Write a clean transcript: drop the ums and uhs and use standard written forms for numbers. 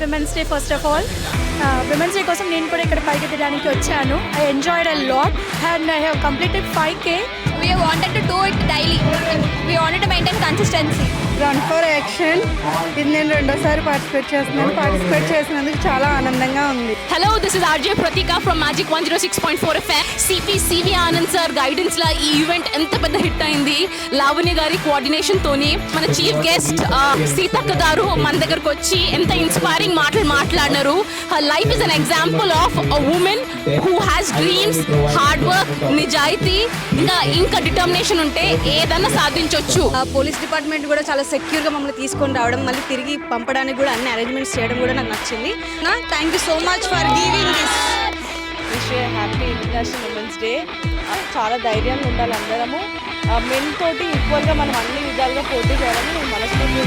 Women's day first of all women's day కోసం నేను కూడా ఇక్కడ పరిగెత్తడానికి వచ్చాను. I enjoyed a lot and I have completed 5K. We wanted to do it daily. We wanted to maintain consistency. Run for action ఇది నేను రెండోసారి participate చేసినందుకు చాలా ఆనందంగా ఉంది. Hello, this is RJ Pratika from Magic 106.4 FM. CV Anand sir guidance లా ఈ event ఎంత పెద్ద హిట్ అయింది. లావణ్య గారి కోఆర్డినేషన్ తోని మన చీఫ్ గెస్ట్ సీతక్క గారు మన దగ్గరకు వచ్చి ఎంత ఇన్స్పైరింగ్ మాటలు మాట్లాడినారు. Her life is an example of a women who has dreams, hard work, నిజాయితీ, ఇంకా డిటర్మినేషన్ ఉంటే ఏదన్నా సాధించవచ్చు. పోలీస్ డిపార్ట్మెంట్ కూడా చాలా సెక్యూర్గా మమ్మల్ని తీసుకొని రావడం, మళ్ళీ తిరిగి పంపడానికి కూడా అన్ని అరేంజ్మెంట్స్ చేయడం కూడా నాకు నచ్చింది. Thank you so much for giving this. Wish happy international women's day. చాలా ధైర్యంగా ఉండాలి అందరము. మెన్ తోటి ఈక్వల్గా మనం అన్ని విధాలుగా పోటీ చేయాలని నేను మనస్ఫూర్తిగా